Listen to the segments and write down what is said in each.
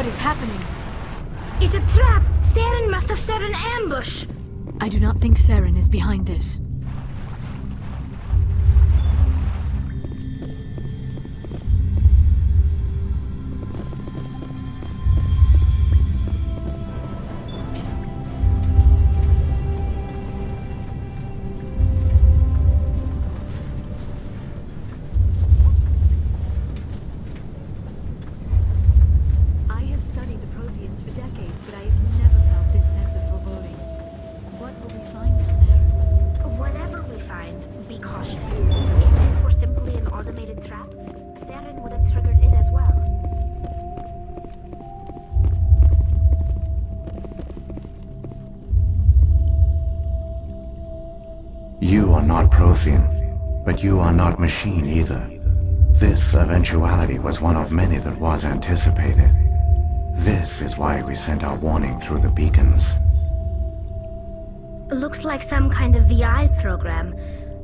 is happening? It's a trap! Saren must have set an ambush! I do not think Saren is behind this. You are not Prothean, but you are not machine either. This eventuality was one of many that was anticipated. This is why we sent our warning through the beacons. Looks like some kind of VI program.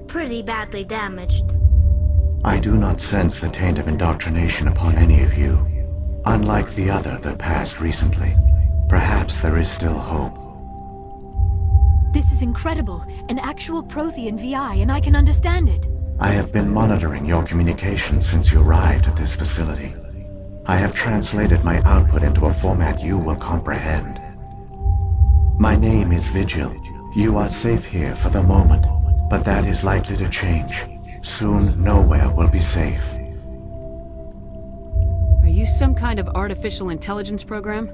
Pretty badly damaged. I do not sense the taint of indoctrination upon any of you. Unlike the other that passed recently, perhaps there is still hope. This is incredible. An actual Prothean VI, and I can understand it. I have been monitoring your communications since you arrived at this facility. I have translated my output into a format you will comprehend. My name is Vigil. You are safe here for the moment, but that is likely to change. Soon, nowhere will be safe. Are you some kind of artificial intelligence program?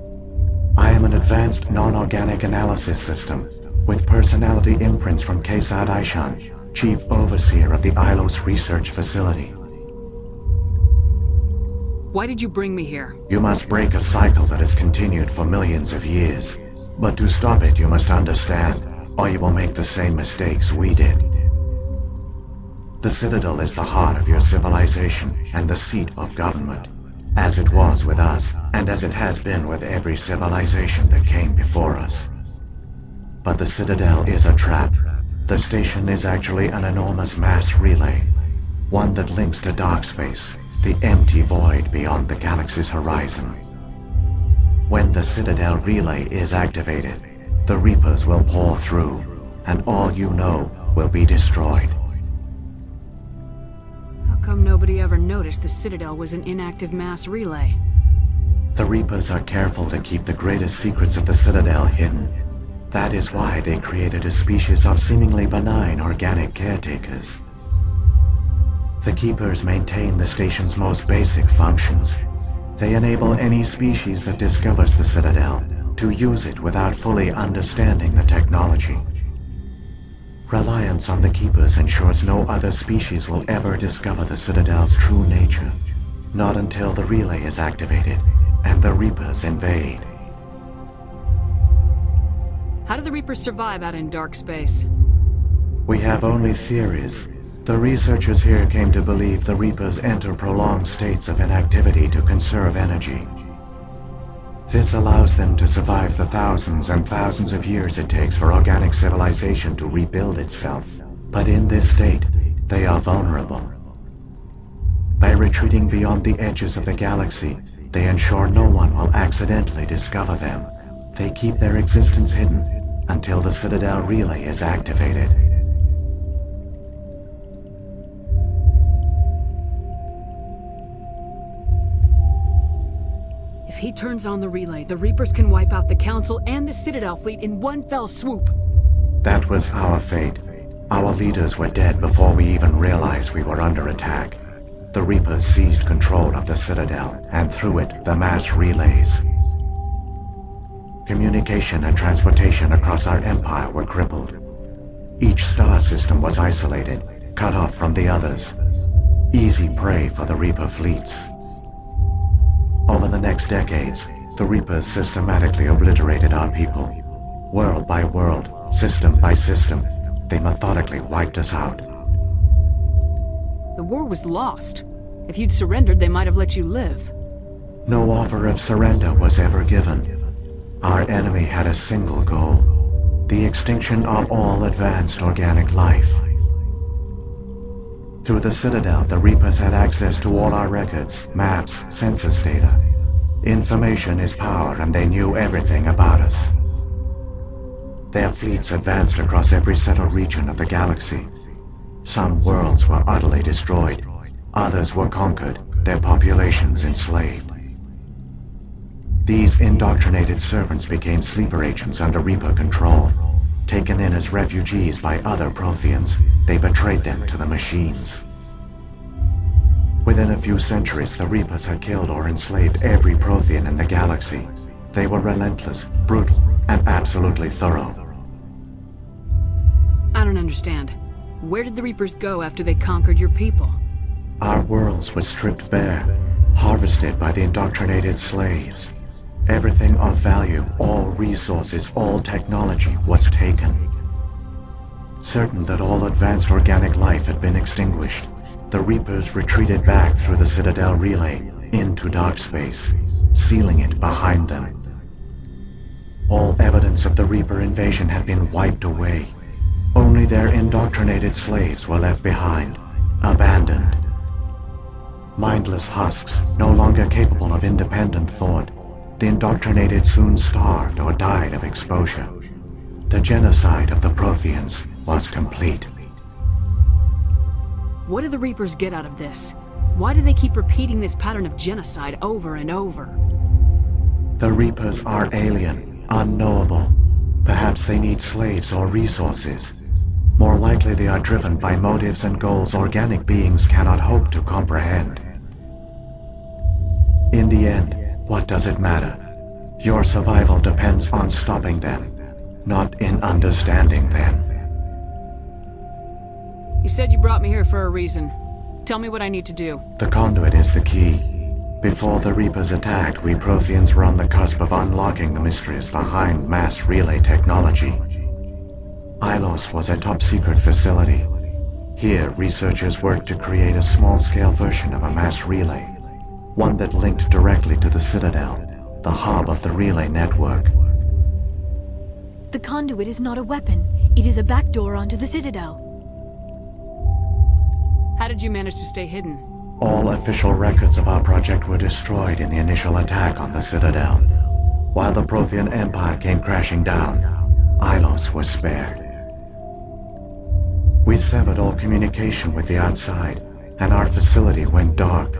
I am an advanced non-organic analysis system, with personality imprints from Kesad Aishan, Chief Overseer of the Ilos Research Facility. Why did you bring me here? You must break a cycle that has continued for millions of years. But to stop it, you must understand, or you will make the same mistakes we did. The Citadel is the heart of your civilization and the seat of government, as it was with us, and as it has been with every civilization that came before us. But the Citadel is a trap. The station is actually an enormous mass relay, one that links to dark space, the empty void beyond the galaxy's horizon. When the Citadel relay is activated, the Reapers will pour through, and all you know will be destroyed. How come nobody ever noticed the Citadel was an inactive mass relay? The Reapers are careful to keep the greatest secrets of the Citadel hidden. That is why they created a species of seemingly benign organic caretakers. The Keepers maintain the station's most basic functions. They enable any species that discovers the Citadel to use it without fully understanding the technology. Reliance on the Keepers ensures no other species will ever discover the Citadel's true nature. Not until the relay is activated and the Reapers invade. How do the Reapers survive out in dark space? We have only theories. The researchers here came to believe the Reapers enter prolonged states of inactivity to conserve energy. This allows them to survive the thousands and thousands of years it takes for organic civilization to rebuild itself. But in this state, they are vulnerable. By retreating beyond the edges of the galaxy, they ensure no one will accidentally discover them. They keep their existence hidden until the Citadel relay is activated. If he turns on the relay, the Reapers can wipe out the Council and the Citadel fleet in one fell swoop. That was our fate. Our leaders were dead before we even realized we were under attack. The Reapers seized control of the Citadel, and through it, the mass relays. Communication and transportation across our empire were crippled. Each star system was isolated, cut off from the others. Easy prey for the Reaper fleets. Over the next decades, the Reapers systematically obliterated our people. World by world, system by system, they methodically wiped us out. The war was lost. If you'd surrendered, they might have let you live. No offer of surrender was ever given. Our enemy had a single goal: the extinction of all advanced organic life. Through the Citadel, the Reapers had access to all our records, maps, census data. Information is power, and they knew everything about us. Their fleets advanced across every settled region of the galaxy. Some worlds were utterly destroyed, others were conquered, their populations enslaved. These indoctrinated servants became sleeper agents under Reaper control. Taken in as refugees by other Protheans, they betrayed them to the machines. Within a few centuries, the Reapers had killed or enslaved every Prothean in the galaxy. They were relentless, brutal, and absolutely thorough. I don't understand. Where did the Reapers go after they conquered your people? Our worlds were stripped bare, harvested by the indoctrinated slaves. Everything of value, all resources, all technology was taken. Certain that all advanced organic life had been extinguished, the Reapers retreated back through the Citadel relay into dark space, sealing it behind them. All evidence of the Reaper invasion had been wiped away. Only their indoctrinated slaves were left behind, abandoned. Mindless husks, no longer capable of independent thought, the indoctrinated soon starved or died of exposure. The genocide of the Protheans was complete. What do the Reapers get out of this? Why do they keep repeating this pattern of genocide over and over? The Reapers are alien, unknowable. Perhaps they need slaves or resources. More likely they are driven by motives and goals organic beings cannot hope to comprehend. In the end, what does it matter? Your survival depends on stopping them, not in understanding them. You said you brought me here for a reason. Tell me what I need to do. The conduit is the key. Before the Reapers attacked, we Protheans were on the cusp of unlocking the mysteries behind mass relay technology. Ilos was a top-secret facility. Here, researchers worked to create a small-scale version of a mass relay, one that linked directly to the Citadel, the hub of the relay network. The conduit is not a weapon. It is a backdoor onto the Citadel. How did you manage to stay hidden? All official records of our project were destroyed in the initial attack on the Citadel. While the Prothean Empire came crashing down, Ilos was spared. We severed all communication with the outside, and our facility went dark.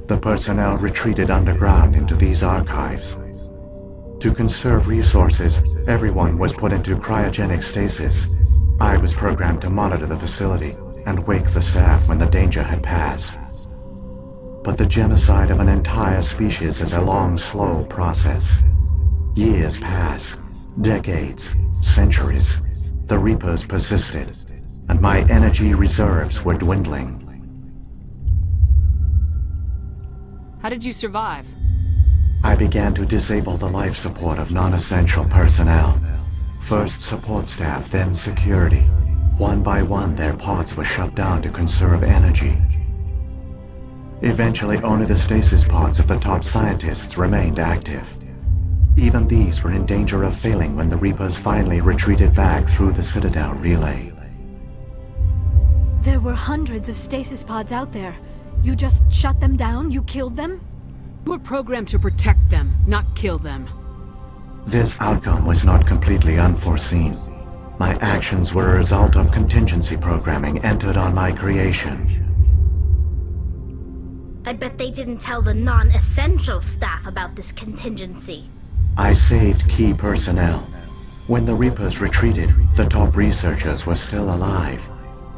The personnel retreated underground into these archives. To conserve resources, everyone was put into cryogenic stasis. I was programmed to monitor the facility and wake the staff when the danger had passed. But the genocide of an entire species is a long, slow process. Years passed, decades, centuries. The Reapers persisted, and my energy reserves were dwindling. How did you survive? I began to disable the life support of non-essential personnel. First support staff, then security. One by one, their pods were shut down to conserve energy. Eventually, only the stasis pods of the top scientists remained active. Even these were in danger of failing when the Reapers finally retreated back through the Citadel relay. There were hundreds of stasis pods out there. You just shut them down? You killed them? You were programmed to protect them, not kill them. This outcome was not completely unforeseen. My actions were a result of contingency programming entered on my creation. I bet they didn't tell the non-essential staff about this contingency. I saved key personnel. When the Reapers retreated, the top researchers were still alive.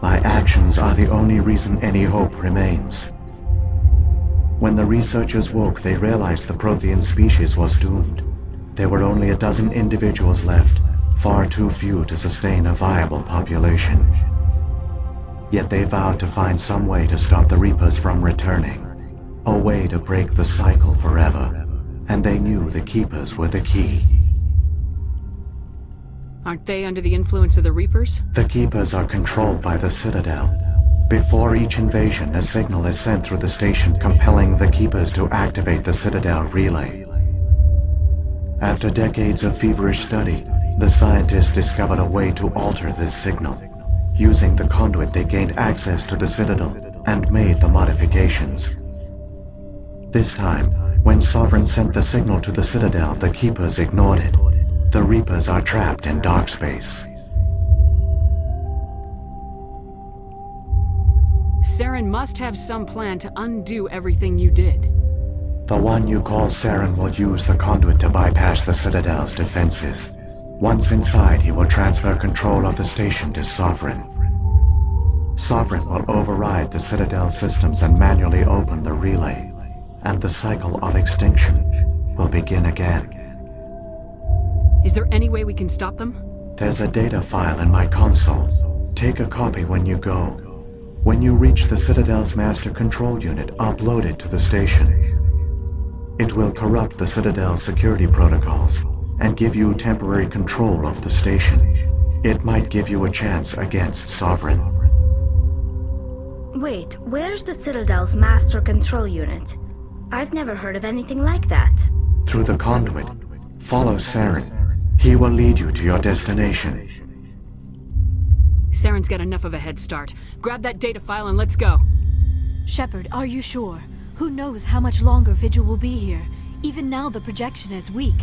My actions are the only reason any hope remains. When the researchers woke, they realized the Prothean species was doomed. There were only a dozen individuals left, far too few to sustain a viable population. Yet they vowed to find some way to stop the Reapers from returning, a way to break the cycle forever, and they knew the Keepers were the key. Aren't they under the influence of the Reapers? The Keepers are controlled by the Citadel. Before each invasion, a signal is sent through the station compelling the Keepers to activate the Citadel relay. After decades of feverish study, the scientists discovered a way to alter this signal. Using the conduit, they gained access to the Citadel and made the modifications. This time, When Sovereign sent the signal to the Citadel, the Keepers ignored it. The Reapers are trapped in dark space. Saren must have some plan to undo everything you did. The one you call Saren will use the conduit to bypass the Citadel's defenses. Once inside, he will transfer control of the station to Sovereign. Sovereign will override the Citadel systems and manually open the relay, and the cycle of extinction will begin again. Is there any way we can stop them? There's a data file in my console. Take a copy when you go. When you reach the Citadel's master control unit, upload it to the station. It will corrupt the Citadel's security protocols and give you temporary control of the station. It might give you a chance against Sovereign. Wait, where's the Citadel's master control unit? I've never heard of anything like that. Through the conduit, follow Saren. He will lead you to your destination. Saren's got enough of a head start. Grab that data file and let's go. Shepard, are you sure? Who knows how much longer Vigil will be here? Even now the projection is weak.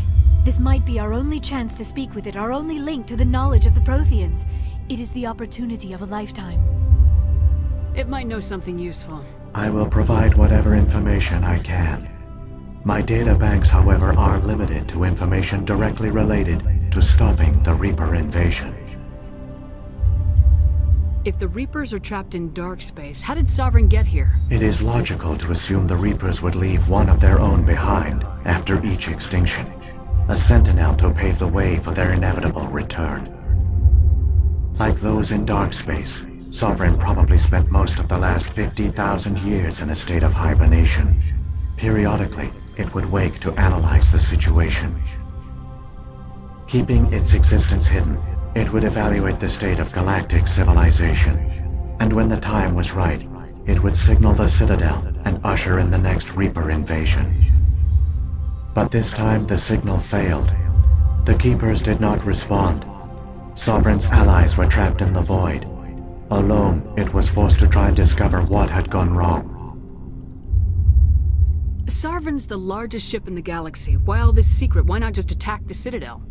This might be our only chance to speak with it, our only link to the knowledge of the Protheans. It is the opportunity of a lifetime. It might know something useful. I will provide whatever information I can. My data banks, however, are limited to information directly related to stopping the Reaper invasion. If the Reapers are trapped in dark space, how did Sovereign get here? It is logical to assume the Reapers would leave one of their own behind after each extinction. A sentinel to pave the way for their inevitable return. Like those in dark space, Sovereign probably spent most of the last 50,000 years in a state of hibernation. Periodically, it would wake to analyze the situation. Keeping its existence hidden, it would evaluate the state of galactic civilization. And when the time was right, it would signal the Citadel and usher in the next Reaper invasion. But this time the signal failed. The Keepers did not respond. Sovereign's allies were trapped in the void. Alone, it was forced to try and discover what had gone wrong. Sovereign's the largest ship in the galaxy. Why all this secret? Why not just attack the Citadel?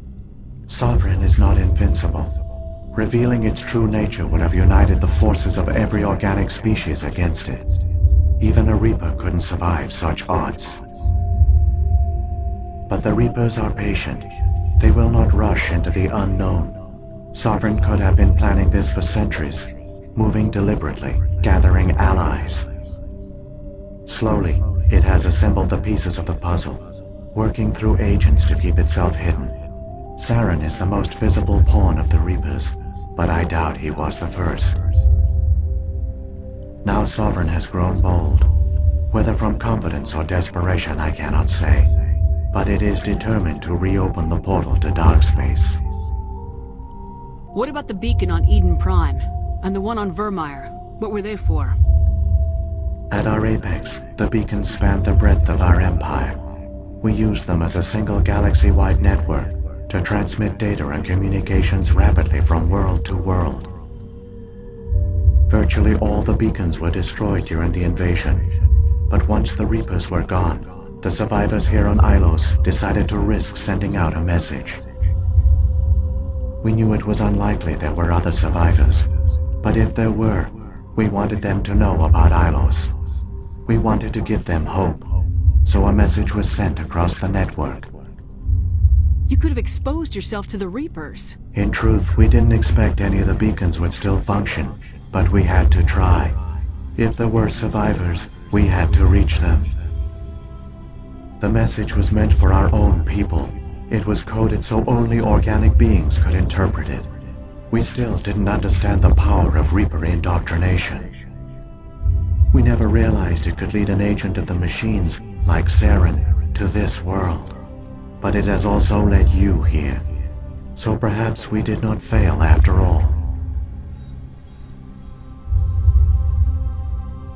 Sovereign is not invincible. Revealing its true nature would have united the forces of every organic species against it. Even a Reaper couldn't survive such odds. But the Reapers are patient. They will not rush into the unknown. Sovereign could have been planning this for centuries, moving deliberately, gathering allies. Slowly, it has assembled the pieces of the puzzle, working through agents to keep itself hidden. Saren is the most visible pawn of the Reapers, but I doubt he was the first. Now Sovereign has grown bold. Whether from confidence or desperation, I cannot say. But it is determined to reopen the portal to dark space. What about the beacon on Eden Prime? And the one on Vermeer? What were they for? At our apex, the beacons span the breadth of our empire. We use them as a single galaxy-wide network to transmit data and communications rapidly from world to world. Virtually all the beacons were destroyed during the invasion, but once the Reapers were gone, the survivors here on Ilos decided to risk sending out a message. We knew it was unlikely there were other survivors, but if there were, we wanted them to know about Ilos. We wanted to give them hope, so a message was sent across the network. You could have exposed yourself to the Reapers. In truth, we didn't expect any of the beacons would still function, but we had to try. If there were survivors, we had to reach them. The message was meant for our own people. It was coded so only organic beings could interpret it. We still didn't understand the power of Reaper indoctrination. We never realized it could lead an agent of the machines, like Saren, to this world. But it has also led you here. So perhaps we did not fail after all.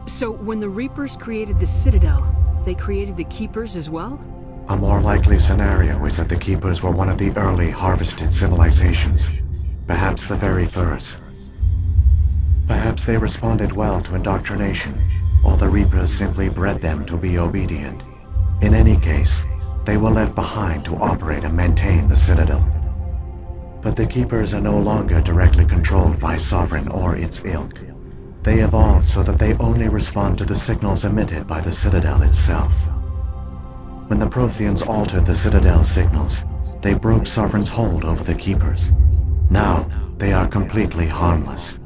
So when the Reapers created the Citadel, they created the Keepers as well? A more likely scenario is that the Keepers were one of the early harvested civilizations. Perhaps the very first. Perhaps they responded well to indoctrination, or the Reapers simply bred them to be obedient. In any case, they were left behind to operate and maintain the Citadel. But the Keepers are no longer directly controlled by Sovereign or its ilk. They evolved so that they only respond to the signals emitted by the Citadel itself. When the Protheans altered the Citadel's signals, they broke Sovereign's hold over the Keepers. Now, they are completely harmless.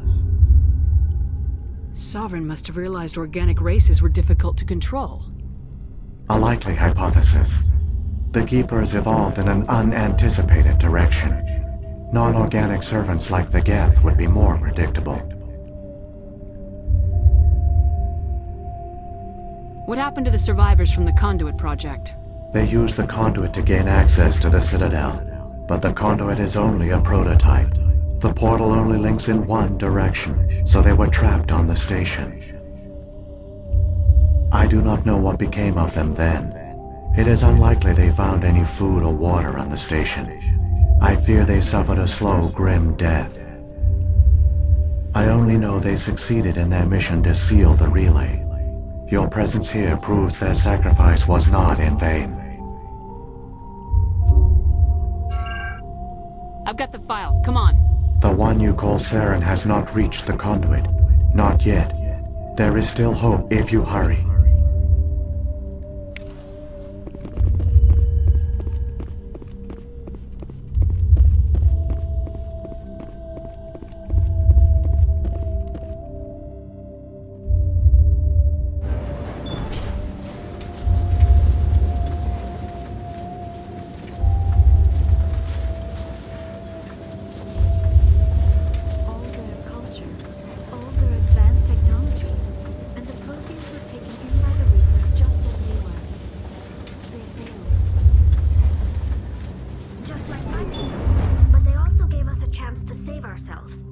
Sovereign must have realized organic races were difficult to control. A likely hypothesis. The Keepers evolved in an unanticipated direction. Non-organic servants like the Geth would be more predictable. What happened to the survivors from the Conduit project? They used the conduit to gain access to the Citadel, but the conduit is only a prototype. The portal only links in one direction, so they were trapped on the station. I do not know what became of them then. It is unlikely they found any food or water on the station. I fear they suffered a slow, grim death. I only know they succeeded in their mission to seal the relay. Your presence here proves their sacrifice was not in vain. I've got the file. Come on. The one you call Saren has not reached the conduit. Not yet. There is still hope if you hurry. But they also gave us a chance to save ourselves.